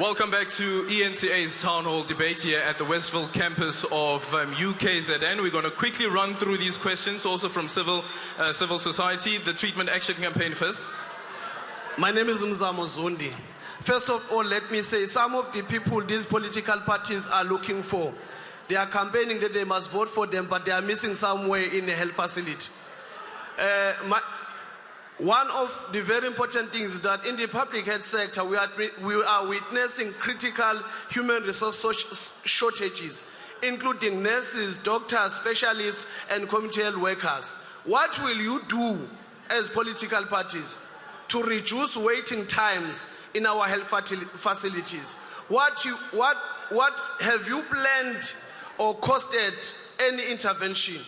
Welcome back to eNCA's Town Hall debate here at the Westville campus of UKZN. We're going to quickly run through these questions, also from civil society. The Treatment Action Campaign first. My name is Mzamo Zondi. First of all, let me say some of the people these political parties are looking for, they are campaigning that they must vote for them, but they are missing somewhere in the health facility. One of the very important things is that in the public health sector, we are witnessing critical human resource shortages, including nurses, doctors, specialists, and community health workers. What will you do as political parties to reduce waiting times in our health facilities? What have you planned or costed any intervention?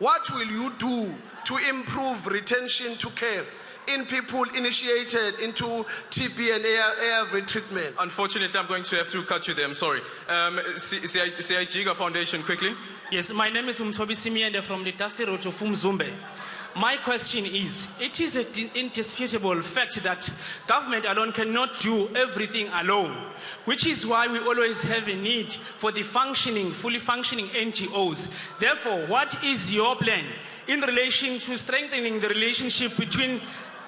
What will you do to improve retention to care in people initiated into TB and ARV treatment? Unfortunately, I'm going to have to cut you there. I'm sorry. CIGIGA Foundation, quickly. Yes, my name is Umtobi Simiende from the Dusty Road of Umzumbe. My question is, it is an indisputable fact that government alone cannot do everything alone, which is why we always have a need for the fully functioning NGOs. Therefore, what is your plan in relation to strengthening the relationship between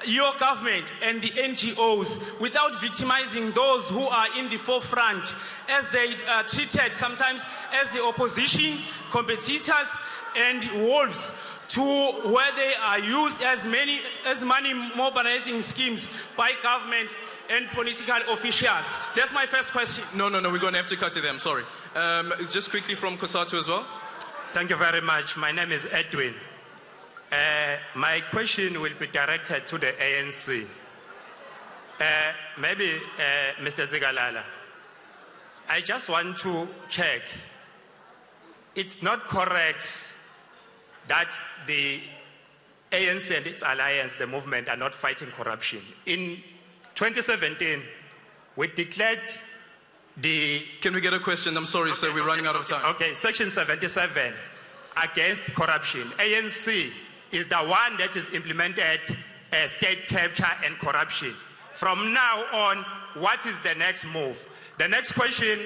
your government and the NGOs without victimizing those who are in the forefront, as they are treated sometimes as the opposition, competitors, and wolves, to where they are used as money mobilizing schemes by government and political officials? That's my first question. No, we're going to have to cut you there. I'm sorry. Just quickly from COSATU as well. Thank you very much. My name is Edwin. My question will be directed to the ANC. Maybe Mr. Zikalala. I just want to check. It's not correct that the ANC and its alliance, the movement, are not fighting corruption. In 2017, we declared the... Can we get a question? I'm sorry, sir, we're running out of time. Okay, Section 77, against corruption. ANC is the one that is implemented state capture and corruption. From now on, what is the next move? The next question...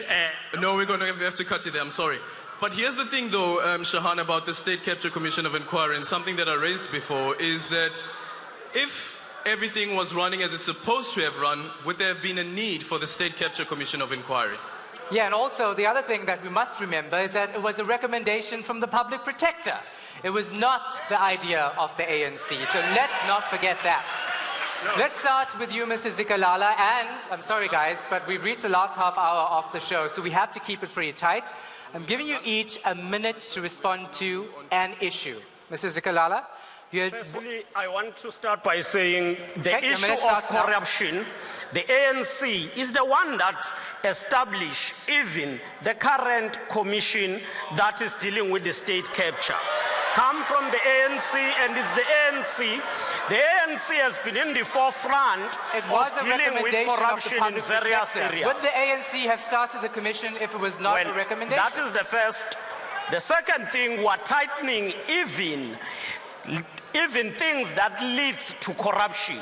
No, we're going to have to cut you there, I'm sorry. But here's the thing, though, Shahan, about the State Capture Commission of Inquiry, and something that I raised before, is that if everything was running as it's supposed to have run, would there have been a need for the State Capture Commission of Inquiry? Yeah, and also the other thing that we must remember is that it was a recommendation from the public protector. It was not the idea of the ANC, so let's not forget that. No. Let's start with you, Mr. Zikalala, and I'm sorry, guys, but we've reached the last half hour of the show, so we have to keep it pretty tight. I'm giving you each a minute to respond to an issue. Mr. Zikalala? Firstly, I want to start by saying the issue of corruption, the ANC is the one that established even the current commission that is dealing with the state capture. Come from the ANC, and it's the ANC. The ANC has been in the forefront of dealing with corruption in various areas. Would the ANC have started the commission if it was not a recommendation? That is the first. The second thing, we're tightening even things that lead to corruption.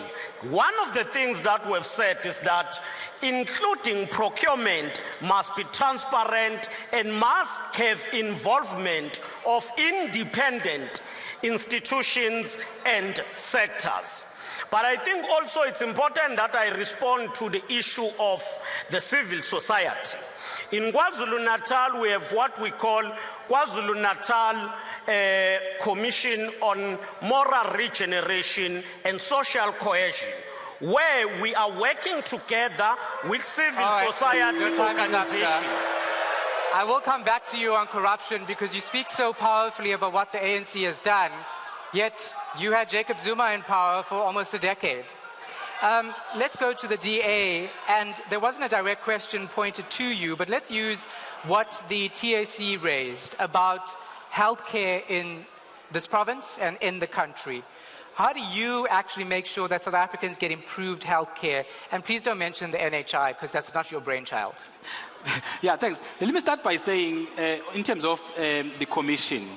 One of the things that we've said is that including procurement must be transparent and must have involvement of independent institutions and sectors. But I think also it's important that I respond to the issue of the civil society. In KwaZulu-Natal, we have what we call KwaZulu-Natal Commission on Moral Regeneration and Social Cohesion, where we are working together with civil society organizations. I will come back to you on corruption because you speak so powerfully about what the ANC has done, yet you had Jacob Zuma in power for almost a decade. Let's go to the DA, and there wasn't a direct question pointed to you, but let's use what the TAC raised about healthcare in this province and in the country. How do you actually make sure that South Africans get improved healthcare? And please don't mention the NHI, because that's not your brainchild. Yeah, thanks. Let me start by saying, in terms of the commission,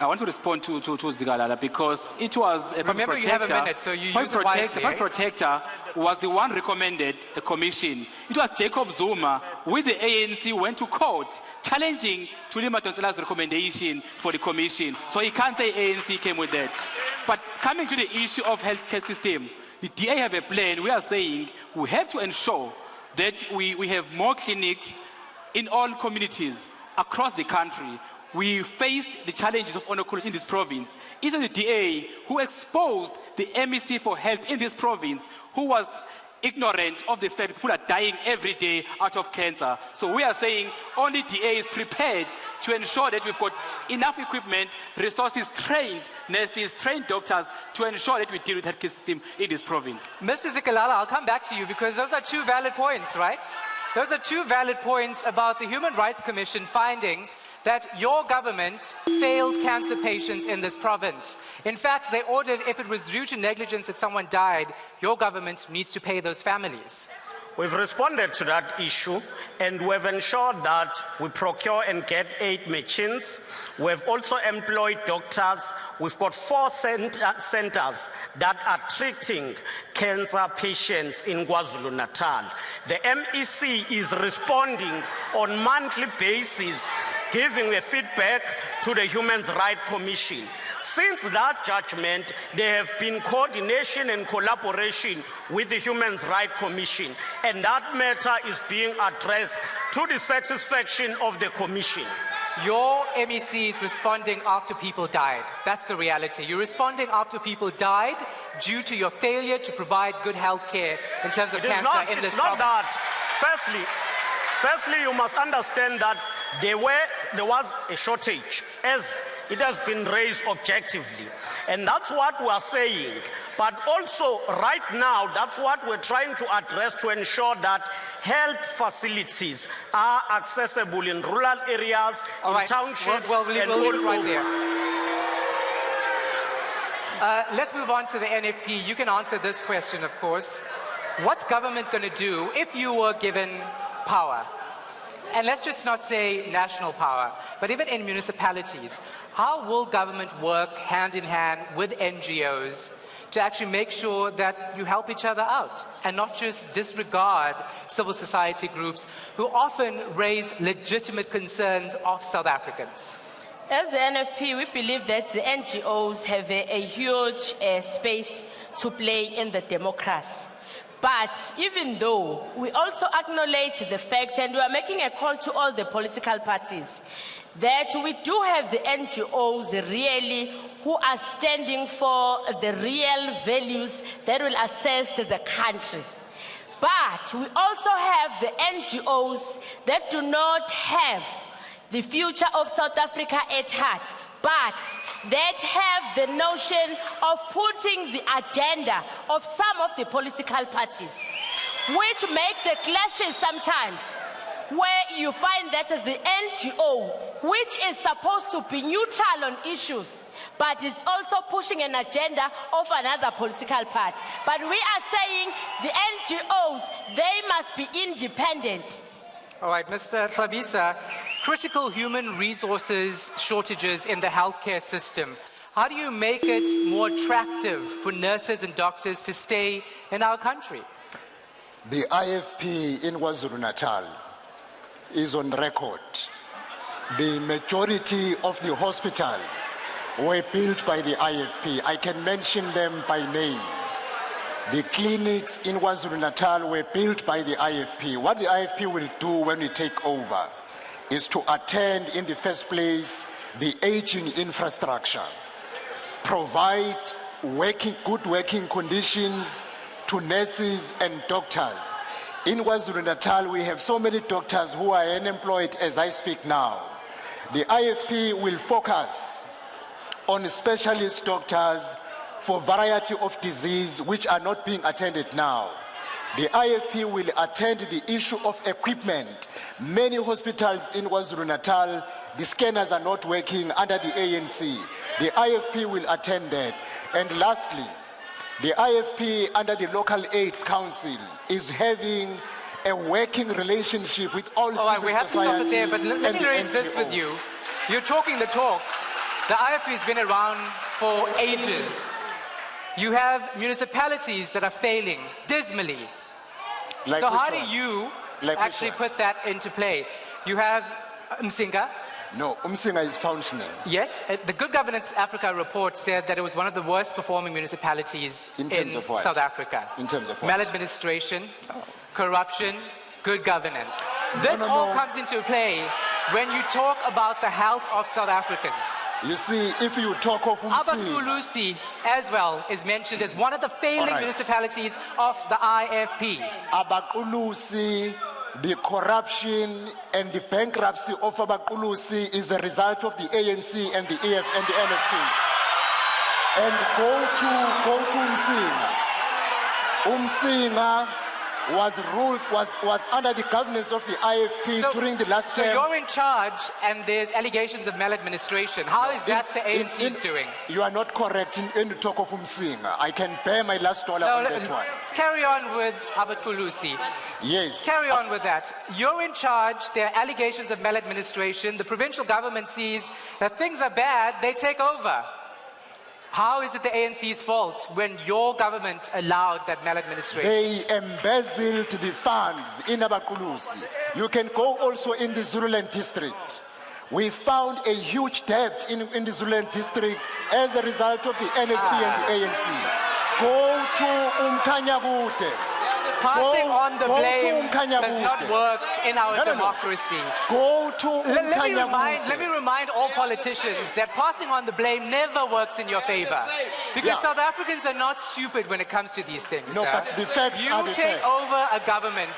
I want to respond to Zikalala because it was a Remember, public you have a protector. minute, so you Public use it wisely, Public protector was the one recommended the commission. It was Jacob Zuma with the ANC went to court challenging Thuli Madonsela's recommendation for the commission. So he can't say ANC came with that. But coming to the issue of healthcare system, the DA have a plan. We are saying we have to ensure that we have more clinics in all communities across the country. We faced the challenges of oncology in this province. It is the DA who exposed the MEC for health in this province, who was ignorant of the fact people are dying every day out of cancer. So we are saying only DA is prepared to ensure that we've got enough equipment, resources, trained nurses, trained doctors to ensure that we deal with the healthcare system in this province. Mr. Zikalala, I'll come back to you because those are two valid points, right? Those are two valid points about the Human Rights Commission finding that your government failed cancer patients in this province. In fact, they ordered if it was due to negligence that someone died, your government needs to pay those families. We've responded to that issue and we've ensured that we procure and get 8 machines. We've also employed doctors. We've got 4 centers that are treating cancer patients in KwaZulu-Natal. The MEC is responding on monthly basis, giving a feedback to the Human Rights Commission. Since that judgment, there have been coordination and collaboration with the Human Rights Commission, and that matter is being addressed to the satisfaction of the Commission. Your MEC is responding after people died. That's the reality. You're responding after people died due to your failure to provide good health care in terms of cancer in this province. It's not that. Firstly, you must understand that there was a shortage, as it has been raised objectively. And that's what we are saying. But also, right now, that's what we're trying to address to ensure that health facilities are accessible in rural areas, in townships, we'll and leave it right all there. Let's move on to the NFP. You can answer this question, of course. What's government going to do if you were given power? And let's just not say national power, but even in municipalities, how will government work hand in hand with NGOs to actually make sure that you help each other out and not just disregard civil society groups who often raise legitimate concerns of South Africans? As the NFP, we believe that the NGOs have a huge space to play in the democracy. But even though we also acknowledge the fact, and we are making a call to all the political parties, that we do have the NGOs really who are standing for the real values that will assist the country. But we also have the NGOs that do not have the future of South Africa at heart, but that have the notion of putting the agenda of some of the political parties, which make the clashes sometimes, where you find that the NGO, which is supposed to be neutral on issues, but is also pushing an agenda of another political party. But we are saying the NGOs, they must be independent. All right, Mr. Tlabisa, critical human resources shortages in the healthcare system. How do you make it more attractive for nurses and doctors to stay in our country? The IFP in KwaZulu-Natal is on record. The majority of the hospitals were built by the IFP. I can mention them by name. The clinics in KwaZulu-Natal were built by the IFP. What the IFP will do when we take over is to attend, in the first place, the aging infrastructure, provide good working conditions to nurses and doctors. In KwaZulu-Natal, we have so many doctors who are unemployed as I speak now. The IFP will focus on specialist doctors for variety of disease which are not being attended now. The IFP will attend the issue of equipment. Many hospitals in KwaZulu-Natal, the scanners are not working under the ANC. The IFP will attend that. And lastly, the IFP under the Local AIDS Council is having a working relationship with all civil society. All right, we have to stop it there, but let me raise this with you. You're talking the talk. The IFP has been around for ages. You have municipalities that are failing dismally. Like So which how do one? you Like which actually one? put that into play? You have eNCA. No, Umsinga is functioning. Yes, the Good Governance Africa report said that it was one of the worst performing municipalities In terms of what? South Africa. In terms of what? Maladministration, corruption, good governance. This all comes into play when you talk about the health of South Africans. You see, if you talk of Umsinga, Abakulusi as well is mentioned as one of the failing All right. municipalities of the IFP. Abakulusi, the corruption and the bankruptcy of Abakulusi is the result of the ANC and the EF and the NFP. And go to Umsinga. Umsinga was under the governance of the IFP during the last So term. you're in charge and there's allegations of maladministration. How is that the ANC is doing? You are not correct in the talk of Umsinga. I can bear my last dollar on that one. Carry on with Abakulusi. Yes. Carry on with that. You're in charge. There are allegations of maladministration. The provincial government sees that things are bad. They take over. How is it the ANC's fault when your government allowed that maladministration? They embezzled the funds in Abakulusi. You can go also in the Zululand district. We found a huge debt in the Zululand district as a result of the NFP and the ANC. Go to Umkanyagute. Passing on the blame Umkanyagute. does not work in our democracy. Go to Let me remind all politicians that passing on the blame never works in your favor. Because South Africans are not stupid when it comes to these things. No, sir. but the facts you are the take facts. over a government,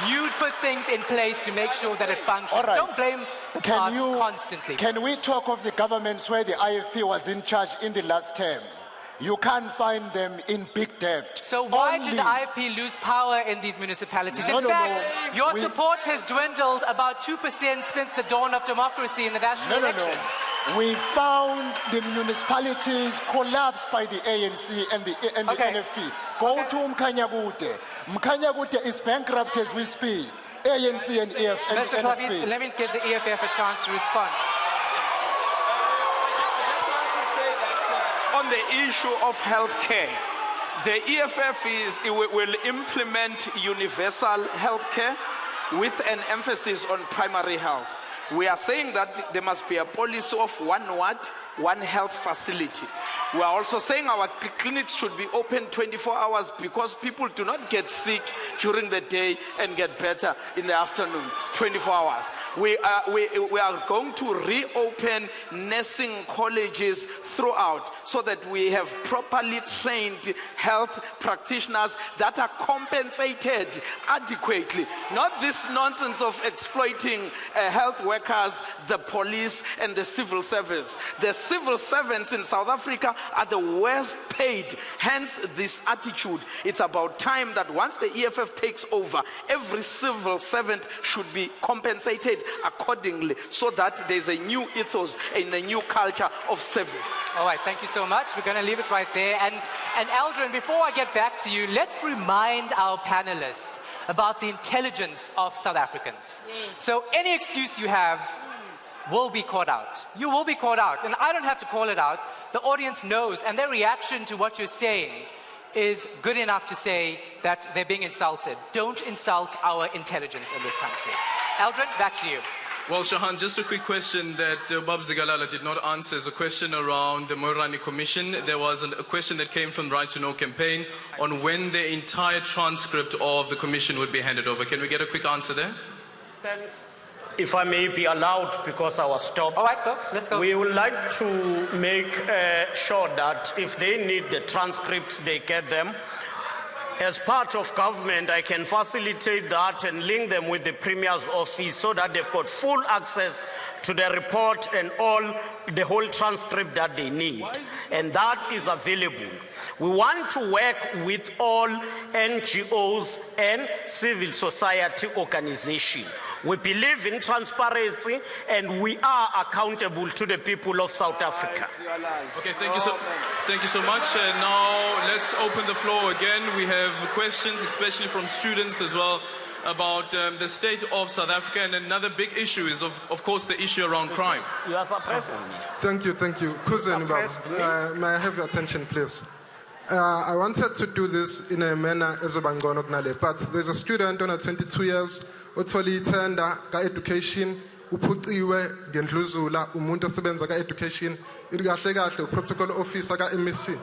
you put things in place to make sure that it functions. All right. Don't blame the past constantly. Can we talk of the governments where the IFP was in charge in the last term? You can't find them in big debt. So why did the IFP lose power in these municipalities? In fact, your support has dwindled about 2% since the dawn of democracy in the national elections. We found the municipalities collapsed by the ANC and the NFP. Go to Mkanyagute. Mkanyagute is bankrupt as we speak. ANC and EF and Mr. NFP. Klavis, let me give the EFF a chance to respond. On the issue of healthcare, the EFF will implement universal healthcare with an emphasis on primary health. We are saying that there must be a policy of one ward, one health facility. We are also saying our clinics should be open 24 hours because people do not get sick during the day and get better in the afternoon, 24 hours. We are going to reopen nursing colleges throughout so that we have properly trained health practitioners that are compensated adequately. Not this nonsense of exploiting health workers, the police and the civil servants. The civil servants in South Africa are the worst paid, hence this attitude. It's about time that once the EFF takes over, every civil servant should be compensated accordingly so that there's a new ethos and a new culture of service. All right, thank you so much. We're going to leave it right there. And Eldrin, before I get back to you, let's remind our panelists about the intelligence of South Africans. So any excuse you have will be caught out. You will be caught out. And I don't have to call it out. The audience knows, and their reaction to what you're saying is good enough to say that they're being insulted. Don't insult our intelligence in this country. Eldrin, back to you. Well, Shahan, just a quick question that Bob Zigalala did not answer is a question around the Moerane Commission. There was a question that came from the Right to Know campaign on when the entire transcript of the commission would be handed over. Can we get a quick answer there? Thanks. If I may be allowed, because I was stopped. All right, go. Let's go. We would like to make sure that if they need the transcripts, they get them. As part of government, I can facilitate that and link them with the Premier's office so that they've got full access to the report and the whole transcript that they need. And that is available. We want to work with all NGOs and civil society organizations. We believe in transparency and we are accountable to the people of South Africa. Okay, thank you so much. Now let's open the floor again. We have questions, especially from students as well. about the state of South Africa, and another big issue is, of course, the issue around crime. You are suppressing me. Thank you. Cousin Bob, may I have your attention, please? I wanted to do this in a manner as a Bangonognale, but there's a student on 22 years, Otoli Tenda, education, Uputiwe, Gendluzula, Umunta Sebenza education, Irgasega, protocol officer, MSc.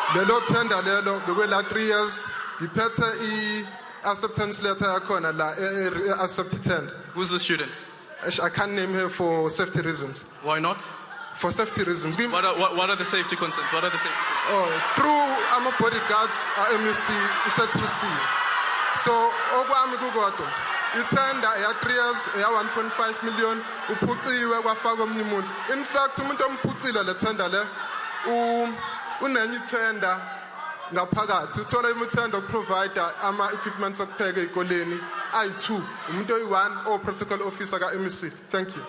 Lelo Tenda, Lelo, the way 3 years, the better acceptance letter, accepted. Who's the student? I can't name her for safety reasons. Why not? For safety reasons. What are the safety concerns? What are the safety concerns? Oh, through I'm a bodyguard, MSc, set to see. So, I'm a good one. It turned out 3 years, 1.5 million, in fact, the tender, tender, ngaphakathi uthola imithendo provider ama equipment okupheka ekoleni ayi2 umuntu oyi1 or protocol officer ka MEC. Thank you.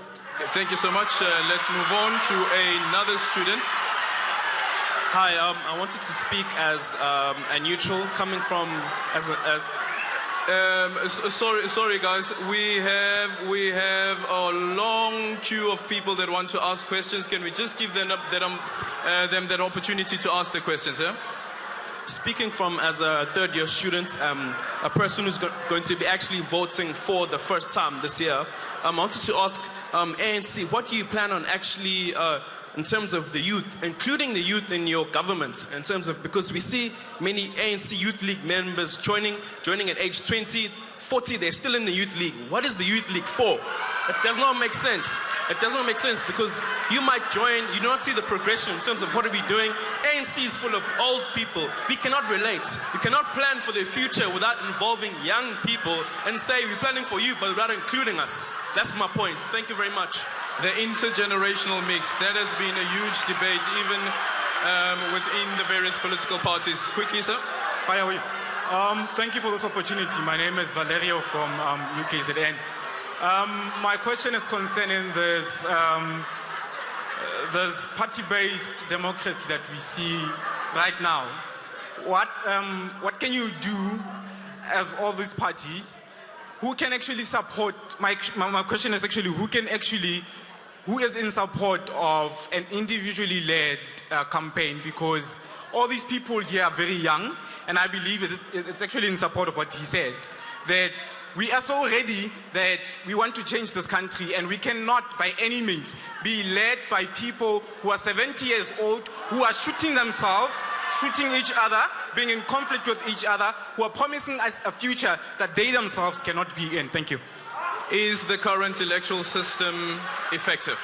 Thank you so much. Let's move on to another student. Hi, I wanted to speak as a neutral, coming from Sorry guys, we have a long queue of people that want to ask questions. Can we just give them that opportunity to ask the questions? Yeah? Speaking from as a third-year student, a person who's going to be actually voting for the first time this year, I wanted to ask ANC, what do you plan on actually, in terms of the youth, including the youth in your government, in terms of, because we see many ANC Youth League members joining at age 20, 40, they're still in the Youth League. What is the Youth League for? It does not make sense. It doesn't make sense because you might join, you do not see the progression in terms of what are we doing. ANC is full of old people. We cannot relate. We cannot plan for the future without involving young people and say we're planning for you but without including us. That's my point. Thank you very much. The intergenerational mix, that has been a huge debate even within the various political parties. Quickly, sir. Hi, how are you? Thank you for this opportunity. My name is Valerio from UKZN. My question is concerning this party-based democracy that we see right now. What can you do as all these parties? Who can actually support? My question is actually who is in support of an individually led campaign? Because all these people here are very young, and I believe it's actually in support of what he said, that we are so ready that we want to change this country, and we cannot by any means be led by people who are 70 years old, who are shooting themselves, shooting each other, being in conflict with each other, who are promising us a future that they themselves cannot be in. Thank you. Is the current electoral system effective?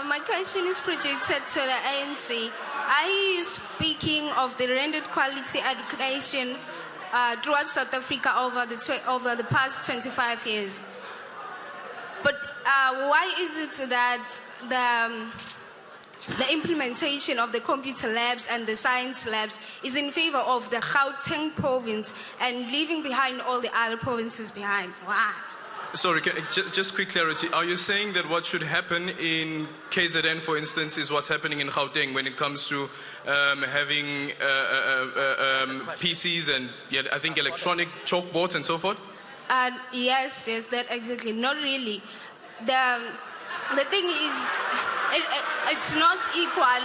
My question is projected to the ANC. Are you speaking of the rendered quality education throughout South Africa over the past 25 years? But why is it that the implementation of the computer labs and the science labs is in favor of the Gauteng province and leaving behind all the other provinces behind? Why? Sorry, just quick clarity. Are you saying that what should happen in KZN, for instance, is what's happening in Gauteng when it comes to having PCs and I think electronic chalkboards and so forth? Yes, that exactly. Not really. The thing is, it's not equal.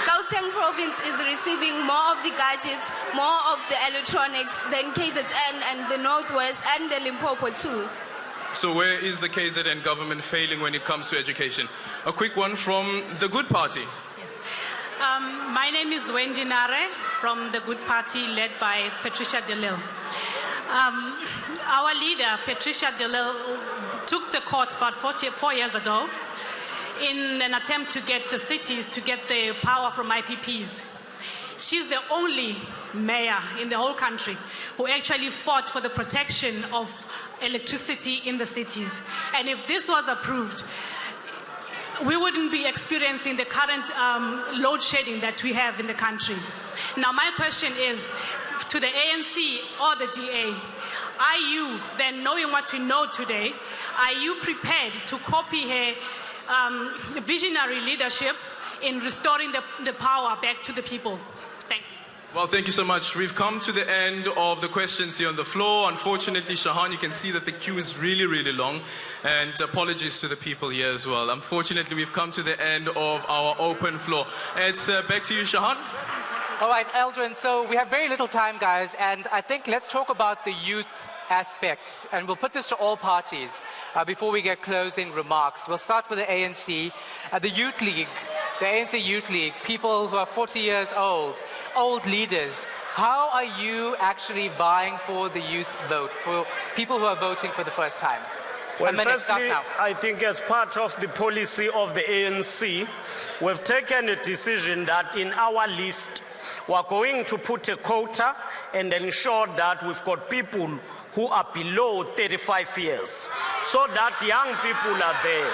Gauteng province is receiving more of the gadgets, more of the electronics than KZN and the Northwest and the Limpopo too. So where is the KZN government failing when it comes to education? A quick one from the Good Party. Yes. My name is Wendy Nare from the Good Party led by Patricia de Lille. Our leader, Patricia de Lille, took the court about 4 years ago in an attempt to get the cities to get the power from IPPs. She's the only mayor in the whole country who actually fought for the protection of electricity in the cities. And if this was approved, we wouldn't be experiencing the current load shedding that we have in the country. Now, my question is to the ANC or the DA, are you, then knowing what we know today, are you prepared to copy her visionary leadership in restoring the power back to the people? Thank you. Well, thank you so much. We've come to the end of the questions here on the floor. Unfortunately, Shahan, you can see that the queue is really, really long. And apologies to the people here as well. Unfortunately, we've come to the end of our open floor. It's back to you, Shahan. All right, Eldrin, so we have very little time, guys, and I think let's talk about the youth aspect, and we'll put this to all parties before we get closing remarks. We'll start with the ANC. The Youth League, the ANC Youth League, people who are 40 years old leaders. How are you actually vying for the youth vote, for people who are voting for the first time? Well, firstly, I think as part of the policy of the ANC, we've taken a decision that in our list, we're going to put a quota and ensure that we've got people who are below 35 years, so that young people are there.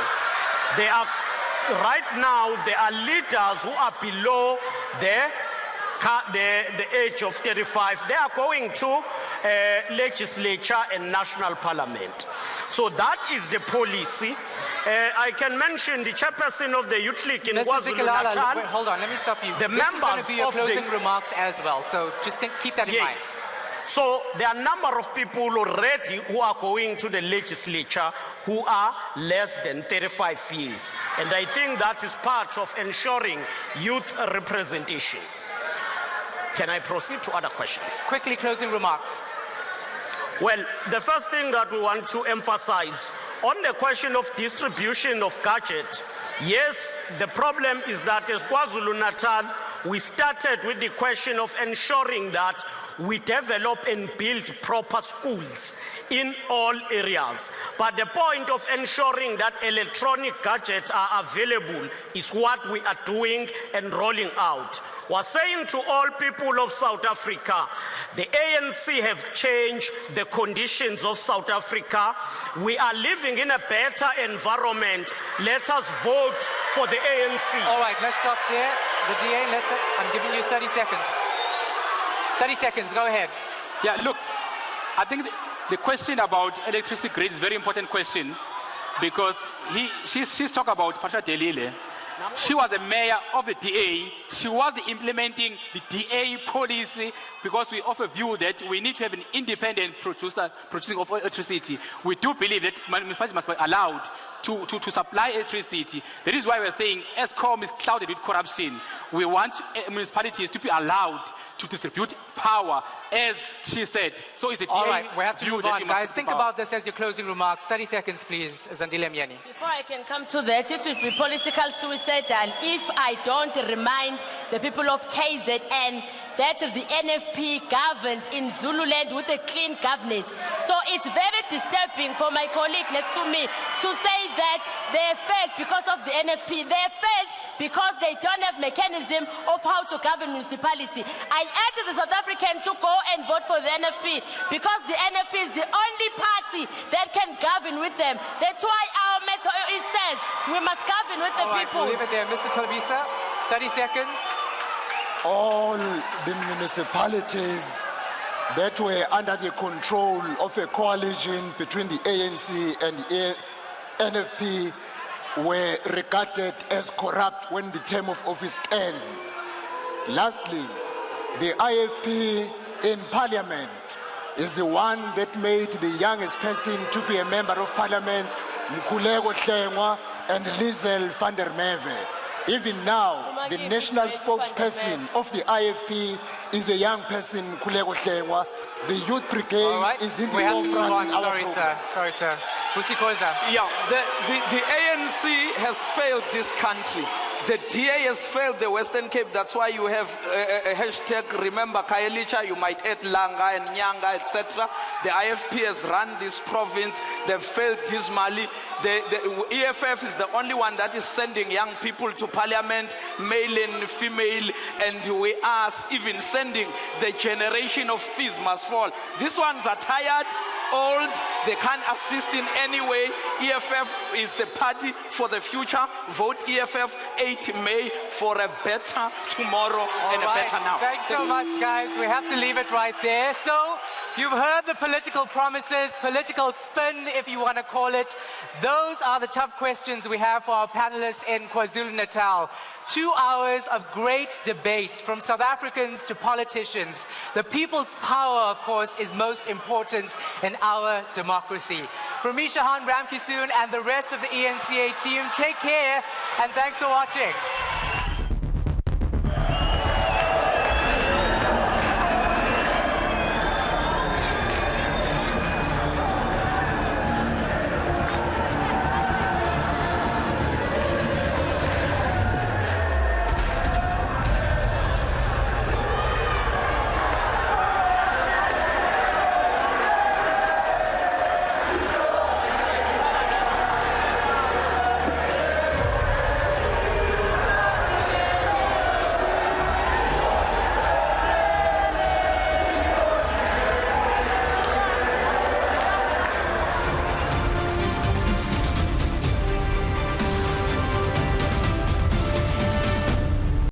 They are, right now, there are leaders who are below the age of 35. They are going to legislature and national parliament. So that is the policy. I can mention the chairperson of the Youth League in KwaZulu-Natal. Wait, hold on, let me stop you. The this members is going to be your of closing remarks as well, so just keep that in mind. So there are a number of people already who are going to the legislature who are less than 35 years. And I think that is part of ensuring youth representation. Can I proceed to other questions? Quickly, closing remarks. Well, the first thing that we want to emphasize on the question of distribution of gadget, yes, the problem is that as KwaZulu-Natal, we started with the question of ensuring that we develop and build proper schools in all areas. But the point of ensuring that electronic gadgets are available is what we are doing and rolling out. We're saying to all people of South Africa, the ANC have changed the conditions of South Africa. We are living in a better environment. Let us vote for the ANC. All right, let's stop there. The DA, I'm giving you 30 seconds. 30 seconds, go ahead. Yeah, look, I think the question about electricity grid is a very important question, because she's talking about Patricia Delile. She was a mayor of the DA. She was implementing the DA policy, because we offer view that we need to have an independent producing of electricity. We do believe that municipalities must be allowed to supply electricity. That is why we're saying ESCOM is clouded with corruption. We want municipalities to be allowed to distribute power, as she said. So it's a DA. All right, we have to move on, guys. Think about this as your closing remarks. 30 seconds, please, Zandile Mnyeni. Before I can come to that, it would be political suicidal if I don't remind the people of KZN that the NFP governed in Zululand with a clean cabinet. So it's very disturbing for my colleague next to me to say that they failed because of the NFP. They failed because they don't have mechanism of how to govern municipality. I urge the South African to go and vote for the NFP, because the NFP is the only party that can govern with them. That's why our motto says we must govern with the people. We'll leave it there. Mr. Talvisa, 30 seconds. All the municipalities that were under the control of a coalition between the ANC and the NFP were regarded as corrupt when the term of office ended. Lastly, the IFP in parliament is the one that made the youngest person to be a member of parliament, Mkhuleko Hlengwa and Lizel van der Merwe. Even now, the national spokesperson of the IFP is a young person, Mkhuleko Hlengwa. The youth brigade is in the forefront. Sorry, sir. Yeah, the ANC has failed this country. The DA has failed the Western Cape. That's why you have a hashtag, remember Khayelitsha, you might add Langa and Nyanga, etc. The IFP has run this province. They've failed dismally. The EFF is the only one that is sending young people to parliament, male and female, and we are even sending the generation of fees must fall. These ones are tired, old, they can't assist in any way. EFF is the party for the future. Vote EFF 8 May for a better tomorrow and a better now. Thanks so much, guys. We have to leave it right there. So You've heard the political promises, political spin, if you want to call it. Those are the tough questions we have for our panelists in KwaZulu-Natal. 2 hours of great debate from South Africans to politicians. The people's power, of course, is most important in our democracy. From me, Shahan Ramkisoon, and the rest of the eNCA team, take care and thanks for watching.